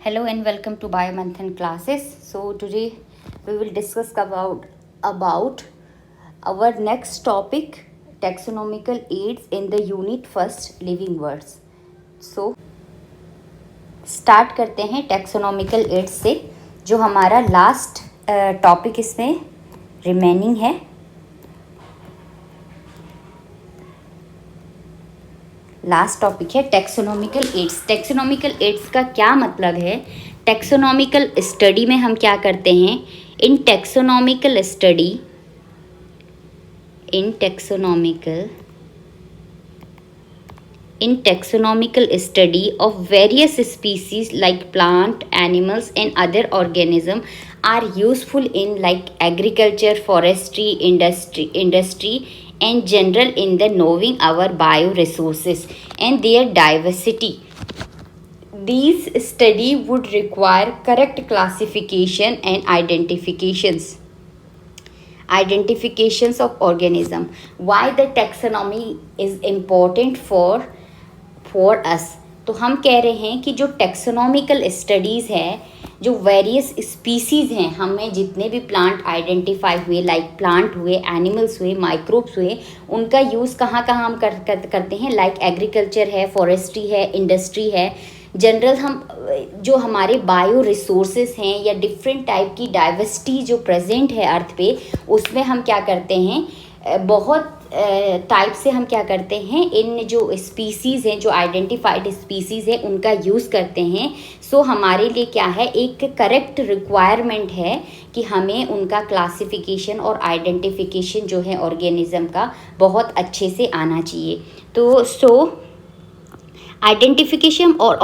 Hello and welcome to Biomanthan classes. So today we will discuss about our next topic, taxonomical aids in the unit first, living words. So start करते हैं taxonomical aids से, जो हमारा last topic इसमें remaining है. Last topic है taxonomical aids. Taxonomical aids का क्या मतलब है? टैक्सोनॉमिकल स्टडी में हम क्या करते हैं? In taxonomical study of various species like plant, animals and other organism are useful in like agriculture, forestry, industry and general in the knowing our bioresources and their diversity. These study would require correct classification and identifications of organism. Why the taxonomy is important for us? तो हम कह रहे हैं कि जो taxonomical studies है, जो various species हैं, हमें जितने भी प्लांट आइडेंटिफाई हुए, लाइक प्लांट हुए, एनिमल्स हुए, माइक्रोब्स हुए, उनका यूज़ कहाँ कहाँ हम करते हैं? लाइक एग्रीकल्चर है, फॉरेस्ट्री है, इंडस्ट्री है. जनरल हम जो हमारे बायो रिसोर्सेज हैं या डिफरेंट टाइप की डाइवर्सिटी जो प्रेजेंट है अर्थ पे, उसमें हम क्या करते हैं? बहुत टाइप से हम क्या करते हैं? इन जो स्पीसीज़ हैं, जो आइडेंटिफाइड स्पीसीज़ हैं, उनका यूज़ करते हैं. सो हमारे लिए क्या है? एक करेक्ट रिक्वायरमेंट है कि हमें उनका क्लासिफिकेशन और आइडेंटिफिकेशन जो है ऑर्गेनिज्म का बहुत अच्छे से आना चाहिए. तो identification of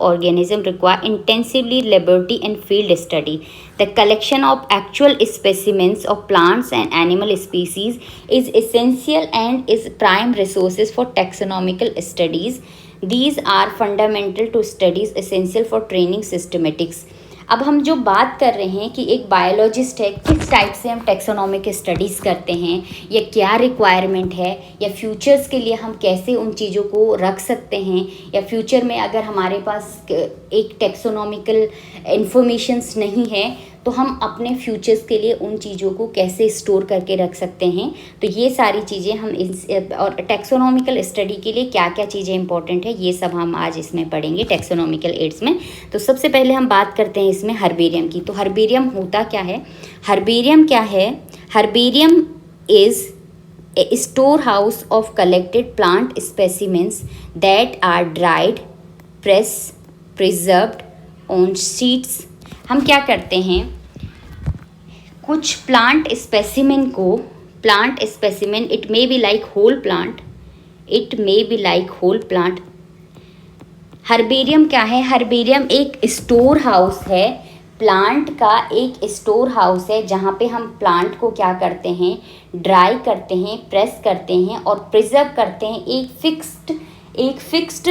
organism require intensively laboratory and field study. The collection of actual specimens of plants and animal species is essential and is prime resources for taxonomical studies. These are fundamental to studies essential for training systematics. अब हम जो बात कर रहे हैं कि एक biologist है, किस टाइप से हम टैक्सोनॉमिक स्टडीज़ करते हैं, या क्या रिक्वायरमेंट है, या फ्यूचर्स के लिए हम कैसे उन चीज़ों को रख सकते हैं, या फ्यूचर में अगर हमारे पास एक टैक्सोनॉमिकल इन्फॉर्मेशंस नहीं है तो हम अपने फ्यूचर्स के लिए उन चीज़ों को कैसे स्टोर करके रख सकते हैं. तो ये सारी चीज़ें हम और टैक्सोनॉमिकल स्टडी के लिए क्या क्या चीज़ें इंपॉर्टेंट है, ये सब हम आज इसमें पढ़ेंगे टैक्सोनॉमिकल एड्स में. तो सबसे पहले हम बात करते हैं इसमें हर्बेरियम की. तो हर्बेरियम होता क्या है? हर्बेरियम क्या है? Herbarium is a storehouse of collected plant specimens that are dried, preserved on sheets. हम क्या करते हैं? कुछ plant specimen it may be like whole plant. Herbarium क्या है? हर्बेरियम एक स्टोर हाउस है, प्लांट का एक स्टोर हाउस है, जहाँ पे हम प्लांट को क्या करते हैं? ड्राई करते हैं, प्रेस करते हैं और प्रिजर्व करते हैं. एक फिक्स्ड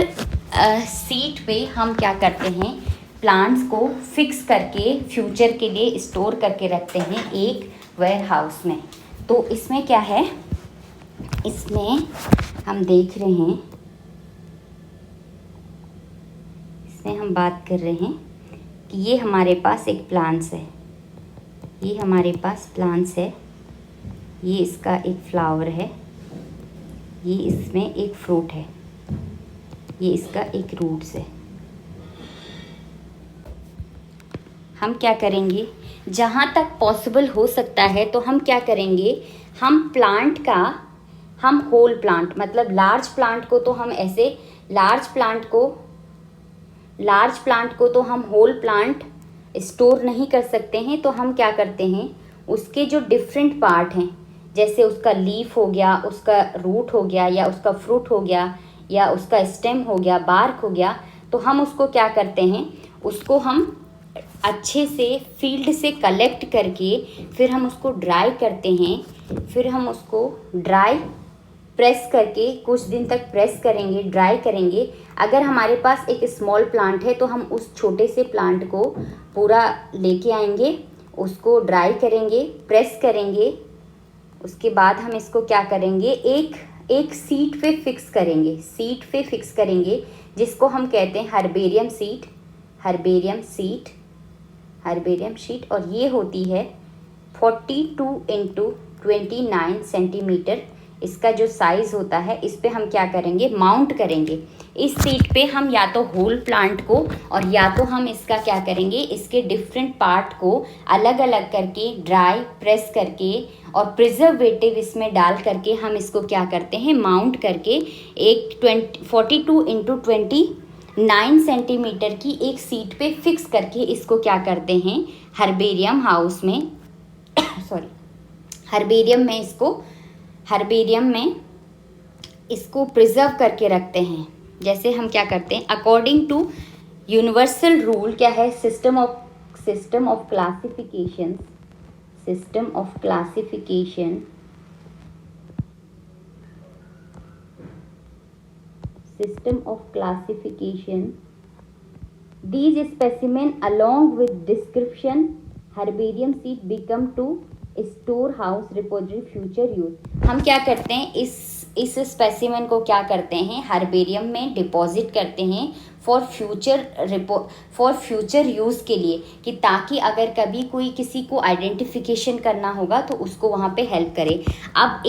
सीट पे हम क्या करते हैं? प्लांट्स को फिक्स करके फ्यूचर के लिए स्टोर करके रखते हैं एक वेयर हाउस में. तो इसमें क्या है? इसमें हम देख रहे हैं, इसमें हम बात कर रहे हैं कि ये हमारे पास एक प्लांट्स है, ये इसका एक फ्लावर है, ये इसमें एक फ्रूट है, ये इसका एक रूट्स है. हम क्या करेंगे? जहाँ तक पॉसिबल हो सकता है तो हम क्या करेंगे? हम होल प्लांट, मतलब लार्ज प्लांट को तो हम ऐसे लार्ज प्लांट को तो हम होल प्लांट स्टोर नहीं कर सकते हैं. तो हम क्या करते हैं? उसके जो डिफरेंट पार्ट हैं, जैसे उसका लीफ हो गया, उसका रूट हो गया, या उसका फ्रूट हो गया, या उसका स्टेम हो गया, बार्क हो गया, तो हम उसको क्या करते हैं? उसको हम अच्छे से फील्ड से कलेक्ट करके फिर हम उसको ड्राई करते हैं. फिर हम उसको प्रेस करके कुछ दिन तक प्रेस करेंगे, ड्राई करेंगे. अगर हमारे पास एक स्मॉल प्लांट है तो हम उस छोटे से प्लांट को पूरा लेके आएंगे, उसको ड्राई करेंगे, प्रेस करेंगे. उसके बाद हम इसको क्या करेंगे? एक एक सीट पे फिक्स करेंगे, सीट पे फिक्स करेंगे जिसको हम कहते हैं herbarium seat, herbarium seat, herbarium sheet. और ये होती है 42 इंटू 29 सेंटीमीटर, इसका जो साइज़ होता है इस पे हम क्या करेंगे, माउंट करेंगे। इस सीट पे हम या तो होल प्लांट को और या तो हम इसका क्या करेंगे, इसके डिफरेंट पार्ट को अलग अलग करके ड्राई प्रेस करके और प्रिजर्वेटिव इसमें डाल करके हम इसको क्या करते हैं, माउंट करके एक 42 इंटू 29 सेंटीमीटर की एक सीट पे फिक्स करके इसको क्या करते हैं, हर्बेरियम हाउस में सॉरी हर्बेरियम में इसको प्रिजर्व करके रखते हैं। जैसे हम क्या करते हैं, अकॉर्डिंग टू यूनिवर्सल रूल क्या है, system of classification, system of classification, system of classification, these specimen along with description herbarium seed become to storehouse repository future use। हम क्या करते हैं, इस स्पेसिमेन को क्या करते हैं, हर्बेरियम में डिपॉजिट करते हैं फॉर फ्यूचर यूज़ के लिए, कि ताकि अगर कभी कोई किसी को आइडेंटिफिकेशन करना होगा तो उसको वहाँ पे हेल्प करे। अब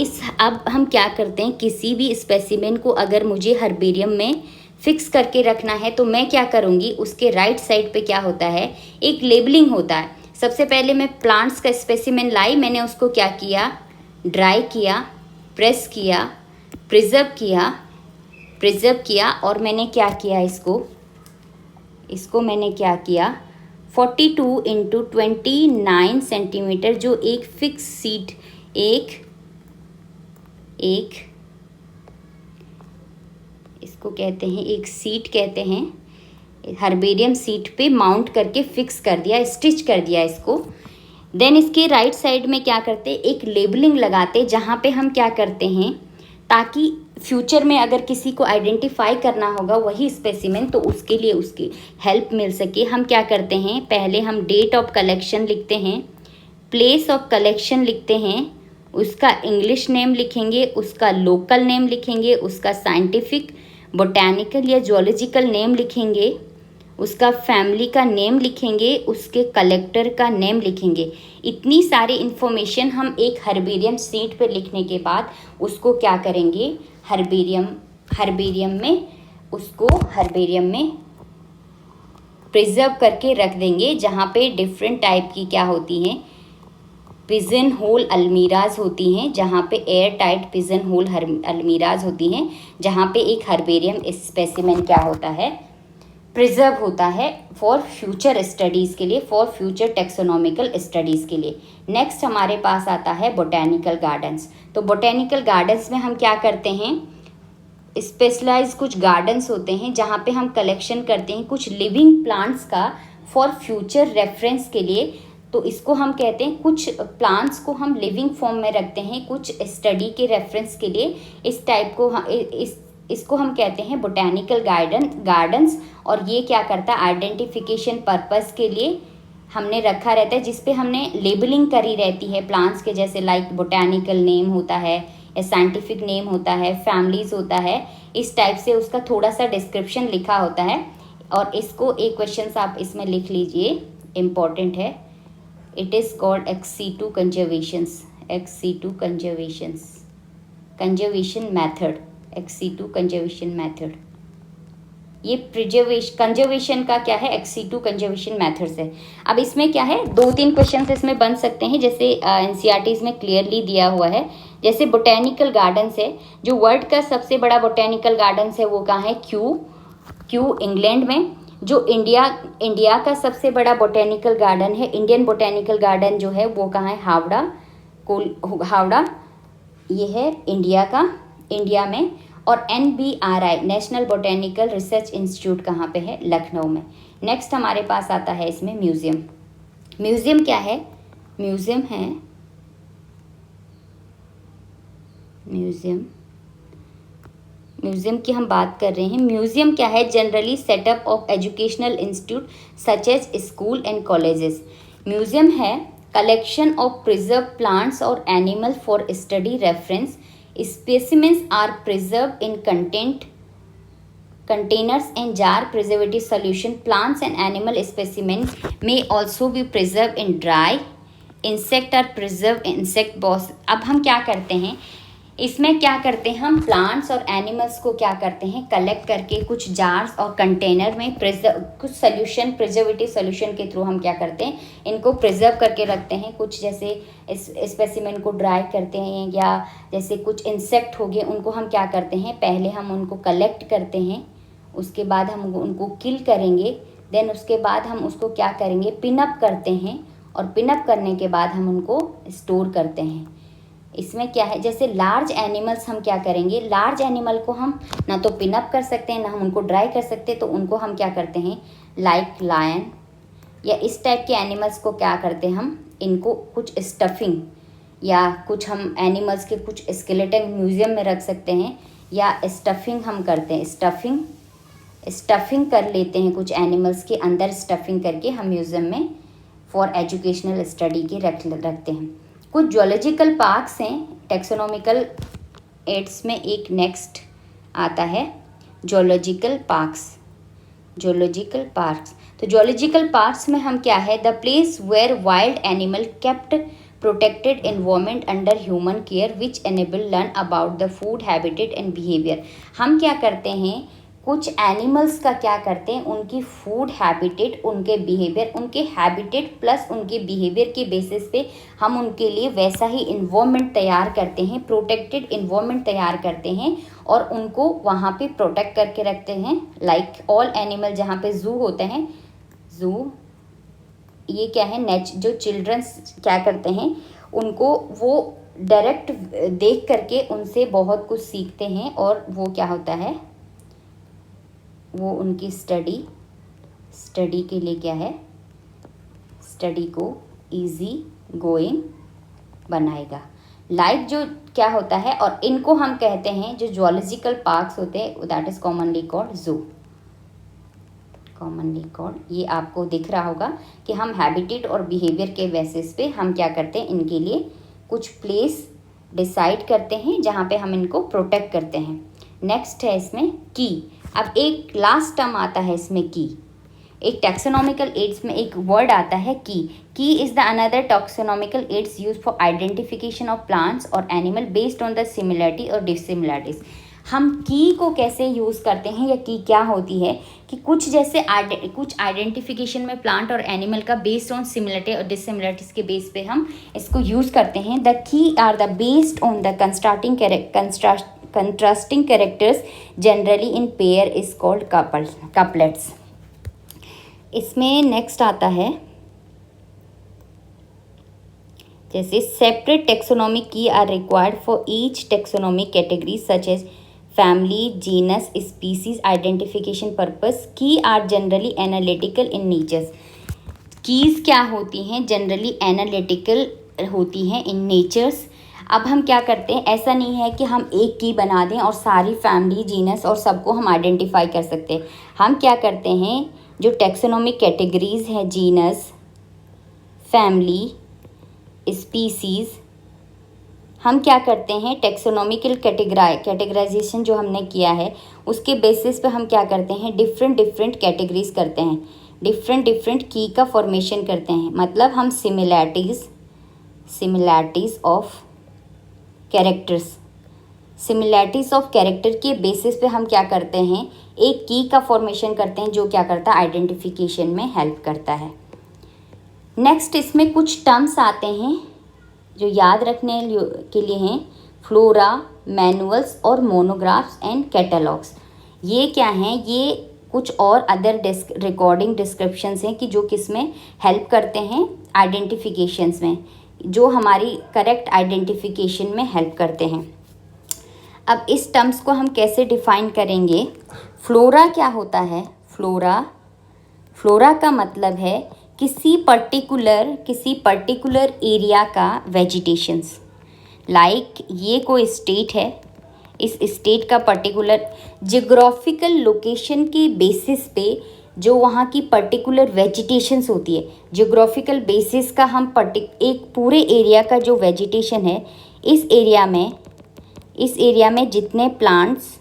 हम क्या करते हैं, किसी भी स्पेसिमेन को अगर मुझे हर्बेरियम में फिक्स करके रखना है तो मैं क्या करूँगी, उसके राइट साइड पे क्या होता है, एक लेबलिंग होता है। सबसे पहले मैं प्लांट्स का स्पेसिमेन लाई, मैंने उसको क्या किया, ड्राई किया, प्रेस किया, प्रिजर्व किया और मैंने क्या किया, इसको मैंने क्या किया 42 इंटू 29 सेंटीमीटर, जो एक फिक्स सीट, एक इसको कहते हैं, एक सीट कहते हैं, हर्बेरियम सीट पे माउंट करके फिक्स कर दिया, स्टिच कर दिया इसको। देन इसके राइट साइड में क्या करते, एक लेबलिंग लगाते, जहाँ पे हम क्या करते हैं, ताकि फ्यूचर में अगर किसी को आइडेंटिफाई करना होगा वही स्पेसिमेन, तो उसके लिए उसकी हेल्प मिल सके। हम क्या करते हैं, पहले हम डेट ऑफ कलेक्शन लिखते हैं, प्लेस ऑफ कलेक्शन लिखते हैं, उसका इंग्लिश नेम लिखेंगे, उसका लोकल नेम लिखेंगे, उसका साइंटिफिक बोटैनिकल या जूलॉजिकल नेम लिखेंगे, उसका फैमिली का नेम लिखेंगे, उसके कलेक्टर का नेम लिखेंगे। इतनी सारी इन्फॉर्मेशन हम एक हर्बेरियम सीट पे लिखने के बाद उसको क्या करेंगे, हर्बेरियम में प्रिजर्व करके रख देंगे, जहाँ पे डिफरेंट टाइप की क्या होती हैं, पिजन होल अलमीराज होती हैं, जहाँ पे एयर टाइट पिजन होल अलमीराज होती हैं, जहाँ पे एक हर्बेरियम स्पेसिमेन क्या होता है, प्रिजर्व होता है फॉर फ्यूचर स्टडीज़ के लिए, फॉर फ्यूचर टेक्सोनॉमिकल स्टडीज़ के लिए। नेक्स्ट हमारे पास आता है बोटैनिकल गार्डन्स। तो बोटैनिकल गार्डन्स में हम क्या करते हैं, स्पेशलाइज कुछ गार्डन्स होते हैं जहाँ पे हम कलेक्शन करते हैं कुछ लिविंग प्लांट्स का फॉर फ्यूचर रेफरेंस के लिए। तो इसको हम कहते हैं, कुछ प्लांट्स को हम लिविंग फॉर्म में रखते हैं कुछ स्टडी के रेफरेंस के लिए। इस टाइप को इसको हम कहते हैं बोटैनिकल गार्डन्स। और ये क्या करता है, आइडेंटिफिकेशन पर्पस के लिए हमने रखा रहता है, जिस पे हमने लेबलिंग करी रहती है प्लांट्स के, जैसे लाइक बोटैनिकल नेम होता है या साइंटिफिक नेम होता है, फैमिलीज होता है, इस टाइप से उसका थोड़ा सा डिस्क्रिप्शन लिखा होता है। और इसको एक क्वेश्चन आप इसमें लिख लीजिए, इम्पॉर्टेंट है। It is called XC2 conservation method, XC2 conservation method. ये कंजर्वेशन का क्या है, XC2 कंजर्वेशन मैथड है। अब इसमें क्या है, 2-3 क्वेश्चन इसमें बन सकते हैं, जैसे NCERT में क्लियरली दिया हुआ है। जैसे बोटैनिकल गार्डन्स है, जो वर्ल्ड का सबसे बड़ा बोटैनिकल गार्डन्स है वो कहाँ है, क्यू इंग्लैंड में। जो इंडिया का सबसे बड़ा बोटैनिकल गार्डन है, इंडियन बोटैनिकल गार्डन जो है वो कहाँ है, हावड़ा, ये है इंडिया में। और NBRI national botanical research institute कहाँ पे है, लखनऊ में। नेक्स्ट हमारे पास आता है इसमें म्यूज़ियम क्या है, म्यूज़ियम की हम बात कर रहे हैं। म्यूज़ियम क्या है, generally setup of educational institute such as school and colleges. Museum है कलेक्शन ऑफ प्रिजर्व प्लांट्स और animal for study reference. Specimens are preserved in containers and jar preservative solution. Plants and animal specimens may also be preserved in dry. Insect are preserved in insect box. अब हम क्या करते हैं इसमें, क्या करते हैं हम प्लांट्स और एनिमल्स को क्या करते हैं कलेक्ट करके कुछ जार्स और कंटेनर में कुछ सोल्यूशन, प्रिजर्वेटिव सोल्यूशन के थ्रू हम क्या करते हैं इनको प्रिजर्व करके रखते हैं. कुछ जैसे स्पेसिमेन को ड्राई करते हैं, या जैसे कुछ इंसेक्ट हो गए उनको हम क्या करते हैं पहले हम उनको कलेक्ट करते हैं, उसके बाद हम उनको किल करेंगे, देन उसके बाद हम उसको क्या करेंगे पिनअप करते हैं, और पिनअप करने के बाद हम उनको स्टोर करते हैं. इसमें क्या है, जैसे लार्ज एनिमल्स हम क्या करेंगे, लार्ज एनिमल को हम ना तो पिनअप कर सकते हैं ना हम उनको ड्राई कर सकते हैं, तो उनको हम क्या करते हैं लाइक लायन या इस टाइप के एनिमल्स को क्या करते हैं हम इनको कुछ स्टफिंग या कुछ हम एनिमल्स के कुछ स्केलेटन म्यूजियम में रख सकते हैं, या स्टफिंग हम करते हैं, स्टफिंग कर लेते हैं कुछ एनिमल्स के अंदर, स्टफिंग करके हम म्यूज़ियम में फॉर एजुकेशनल स्टडी के रखते हैं. कुछ जूलॉजिकल पार्क्स हैं. टेक्सोनॉमिकल एड्स में एक नेक्स्ट आता है जूलॉजिकल पार्क्स. तो जूलॉजिकल पार्क्स में हम क्या है, the place where wild animal kept protected environment under human care which enable learn about the food habitat and behaviour. हम क्या करते हैं कुछ एनिमल्स का क्या करते हैं उनकी फूड हैबिटेट, उनके बिहेवियर, उनके हैबिटेट प्लस उनके बिहेवियर के बेसिस पे हम उनके लिए वैसा ही इन्वायरमेंट तैयार करते हैं, प्रोटेक्टेड इन्वायरमेंट तैयार करते हैं और उनको वहाँ पे प्रोटेक्ट करके रखते हैं. लाइक ऑल एनिमल जहाँ पे जू होते हैं, जू ये क्या है जो चिल्ड्रंस क्या करते हैं उनको वो डायरेक्ट देख करके उनसे बहुत कुछ सीखते हैं, और वो क्या होता है वो उनकी स्टडी के लिए क्या है, स्टडी को इजी गोइंग बनाएगा. लाइक जो क्या होता है, और इनको हम कहते हैं जो जूलॉजिकल पार्क्स होते हैं दैट इज़ कॉमनली कॉल्ड जू. ये आपको दिख रहा होगा कि हम हैबिटेट और बिहेवियर के बेसिस पे हम क्या करते हैं इनके लिए कुछ प्लेस डिसाइड करते हैं जहाँ पे हम इनको प्रोटेक्ट करते हैं. नेक्स्ट है इसमें की. अब एक लास्ट टर्म आता है इसमें की. एक टैक्सोनॉमिकल एड्स में एक वर्ड आता है key is the another taxonomical aids use for identification of plants और animal based on the similarity और डिसिमिलरिटीज. हम की को कैसे यूज़ करते हैं या की क्या होती है कि कुछ जैसे कुछ आइडेंटिफिकेशन में प्लांट और एनिमल का बेस्ड ऑन सिमिलरिटी और डिसिमिलरिटीज के बेस पे हम इसको यूज़ करते हैं. The key are the based on the contrasting characters generally in pair is called couplets. इसमें नेक्स्ट आता है जैसे separate taxonomic key are required for each taxonomic category such as family, genus, species identification purpose. Key are generally analytical in natures. Keys क्या होती हैं, generally analytical होती हैं in nature's. अब हम क्या करते हैं, ऐसा नहीं है कि हम एक की बना दें और सारी फैमिली, जीनस और सबको हम आइडेंटिफाई कर सकते हैं. हम क्या करते हैं जो टेक्सोनॉमिक कैटेगरीज हैं, जीनस, फैमिली, स्पीसीज़, हम क्या करते हैं टेक्सोनॉमिकल कैटेगराइजेशन जो हमने किया है उसके बेसिस पे हम क्या करते हैं डिफरेंट कैटेगरीज करते हैं, डिफरेंट की का फॉर्मेशन करते हैं. मतलब हम सिमिलैरिटीज़ ऑफ कैरेक्टर के बेसिस पे हम क्या करते हैं एक की का फॉर्मेशन करते हैं जो क्या करता है आइडेंटिफिकेशन में हेल्प करता है. नेक्स्ट इसमें कुछ टर्म्स आते हैं जो याद रखने के लिए हैं, फ्लोरा, मैनुअल्स और मोनोग्राफ्स एंड कैटलॉग्स. ये क्या हैं, ये कुछ और अदर रिकॉर्डिंग डिस्क्रिप्शंस हैं कि जो किस में हेल्प करते हैं आइडेंटिफिकेशंस में, जो हमारी करेक्ट आइडेंटिफिकेशन में हेल्प करते हैं. अब इस टर्म्स को हम कैसे डिफाइन करेंगे. फ्लोरा क्या होता है, फ्लोरा का मतलब है किसी पर्टिकुलर एरिया का वेजिटेशंस. लाइक ये कोई स्टेट है, इस स्टेट का पर्टिकुलर जियोग्राफिकल लोकेशन के बेसिस पे जो वहाँ की पर्टिकुलर वेजिटेशंस होती है, जियोग्राफिकल बेसिस का हम एक पूरे एरिया का जो वेजिटेशन है, इस एरिया में इस एरिया में जितने प्लांट्स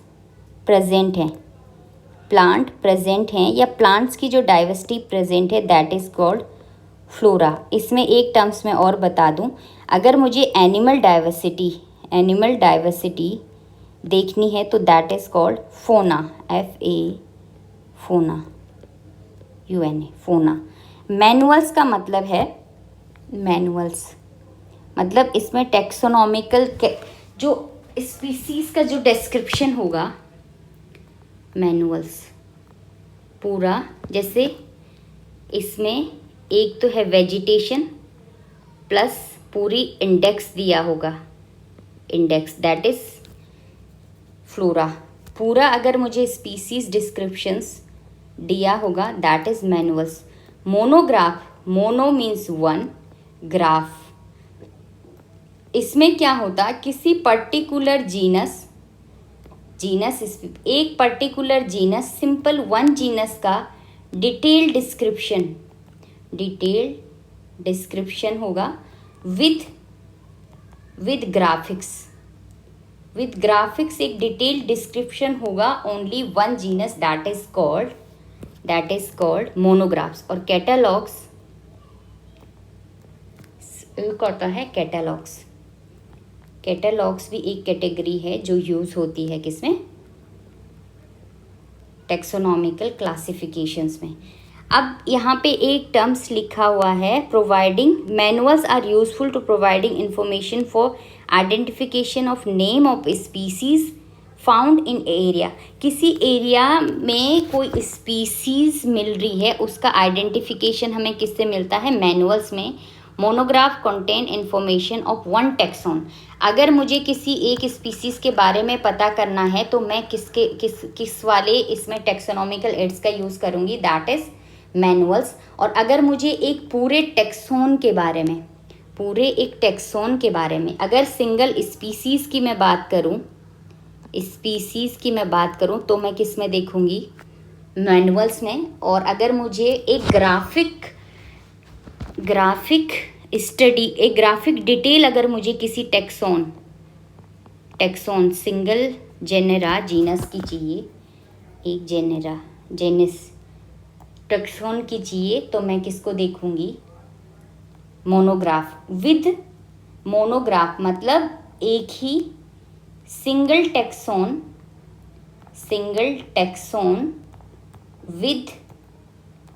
प्रेजेंट हैं या प्लांट्स की जो डाइवर्सिटी प्रेजेंट है दैट इज़ कॉल्ड फ्लोरा। इसमें एक टर्म्स में और बता दूं, अगर मुझे एनिमल डाइवर्सिटी देखनी है तो दैट इज़ कॉल्ड फोना, फोना, फोना। मैनुअल्स का मतलब है, मतलब इसमें टेक्सोनॉमिकल जो स्पीसीज का जो डिस्क्रिप्शन होगा, मैनुअल्स पूरा, जैसे इसमें एक तो है वेजिटेशन प्लस पूरी इंडेक्स दिया होगा, इंडेक्स दैट इज फ्लोरा। पूरा अगर मुझे स्पीसीज डिस्क्रिप्शंस दिया होगा that is manuals. Monograph, mono means one, graph, इसमें क्या होता, किसी पर्टिकुलर जीनस एक particular genus, simple one genus का डिटेल डिस्क्रिप्शन होगा विद ग्राफिक्स एक डिटेल डिस्क्रिप्शन होगा only one genus, that is called monographs. और कैटलॉग्स एक होता है कैटलॉग्स भी एक कैटेगरी है जो यूज़ होती है किसमें, टेक्सोनॉमिकल क्लासिफिकेशंस में। अब यहाँ पे एक टर्म्स लिखा हुआ है, providing manuals are useful to providing information for identification of name of species found in area. किसी एरिया में कोई स्पीसीज मिल रही है, उसका आइडेंटिफिकेशन हमें किससे मिलता है, मैनुअल्स में। Monograph contain information of one taxon. अगर मुझे किसी एक स्पीसीज के बारे में पता करना है तो मैं किस वाले इसमें टेक्सोनॉमिकल एड्स का यूज़ करूँगी, दैट इज़ मैनुअल्स। और अगर मुझे एक पूरे टेक्सोन के बारे में अगर सिंगल स्पीसीज़ की मैं बात करूँ तो मैं किस में देखूँगी, मैनुअल्स में। और अगर मुझे एक ग्राफिक स्टडी, एक ग्राफिक डिटेल अगर मुझे किसी टेक्सोन सिंगल जेनेरा जीनस की चाहिए, एक जेनिस टेक्सोन की चाहिए, तो मैं किसको देखूंगी, मोनोग्राफ। विद मोनोग्राफ मतलब एक ही सिंगल टेक्सोन विद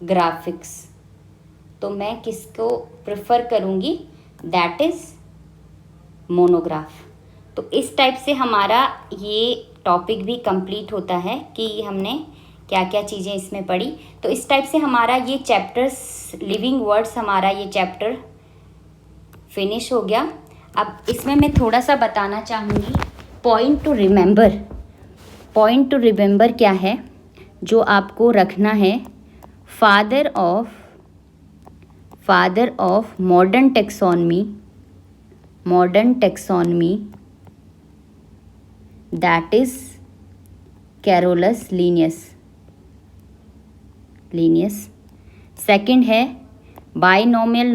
ग्राफिक्स, तो मैं किसको प्रेफर करूँगी, दैट इज़ मोनोग्राफ। तो इस टाइप से हमारा ये टॉपिक भी कंप्लीट होता है कि हमने क्या क्या चीज़ें इसमें पढ़ी। तो इस टाइप से हमारा ये चैप्टर्स, लिविंग वर्ड्स, हमारा ये चैप्टर फिनिश हो गया। अब इसमें मैं थोड़ा सा बताना चाहूँगी, पॉइंट टू रिमेंबर क्या है जो आपको रखना है। Father of modern taxonomy that is Carolus Linnaeus. Second है binomial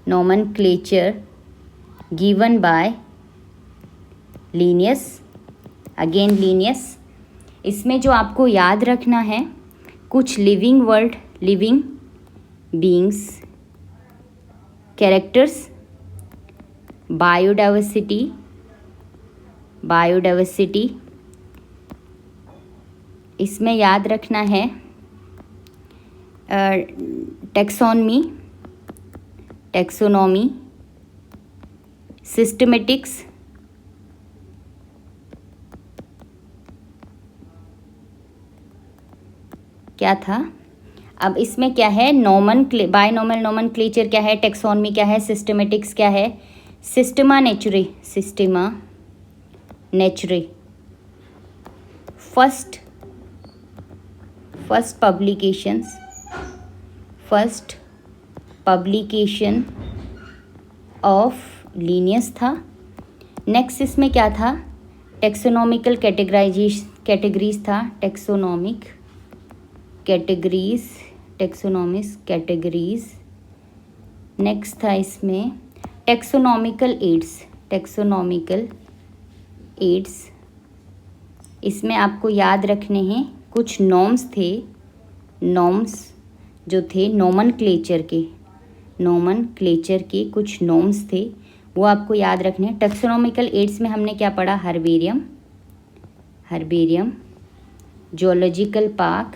nomenclature given by Linnaeus. इसमें जो आपको याद रखना है, कुछ लिविंग बींग्स, कैरेक्टर्स, बायोडाइवर्सिटी, इसमें याद रखना है टेक्सोनॉमी, सिस्टमेटिक्स, क्या था। अब इसमें क्या है, बाइनोमियल नोमेनक्लेचर क्या है, टेक्सोनमी क्या है, सिस्टमेटिक्स क्या है, Systema नेचुरे। First publication of Linnaeus था। नेक्स्ट इसमें क्या था, टेक्सोनॉमिकल कैटेगरीज था, टेक्सोनॉमिक कैटेगरीज नेक्स्ट था इसमें टेक्सोनॉमिकल एड्स। इसमें आपको याद रखने हैं कुछ नॉर्म्स जो थे नोमनक्लेचर के कुछ नॉर्म्स थे, वो आपको याद रखने हैं। टेक्सोनॉमिकल एड्स में हमने क्या पढ़ा? हर्बेरियम, जोलॉजिकल पार्क,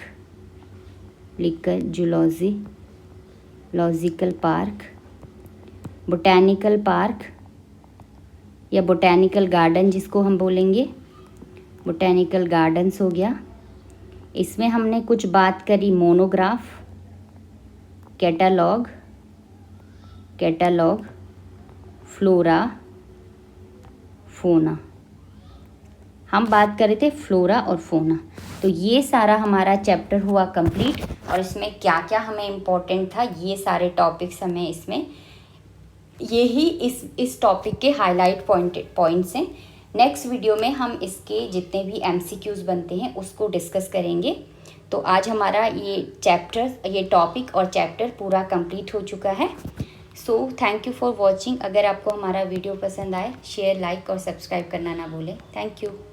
लिखकर जूलॉजिकल पार्क, बोटैनिकल पार्क या बोटैनिकल गार्डन जिसको हम बोलेंगे, बोटैनिकल गार्डन्स हो गया। इसमें हमने कुछ बात करी मोनोग्राफ, कैटालॉग, फ्लोरा, फोना। हम बात कर रहे थे फ्लोरा और फोना। तो ये सारा हमारा चैप्टर हुआ कंप्लीट, और इसमें क्या क्या हमें इम्पोर्टेंट था, ये सारे टॉपिक्स हमें इसमें, यही इस टॉपिक के हाईलाइट पॉइंट्स हैं। नेक्स्ट वीडियो में हम इसके जितने भी MCQs बनते हैं उसको डिस्कस करेंगे। तो आज हमारा ये टॉपिक और चैप्टर पूरा कंप्लीट हो चुका है। So thank you for watching. अगर आपको हमारा वीडियो पसंद आए, शेयर, लाइक और सब्सक्राइब करना ना भूलें। Thank you.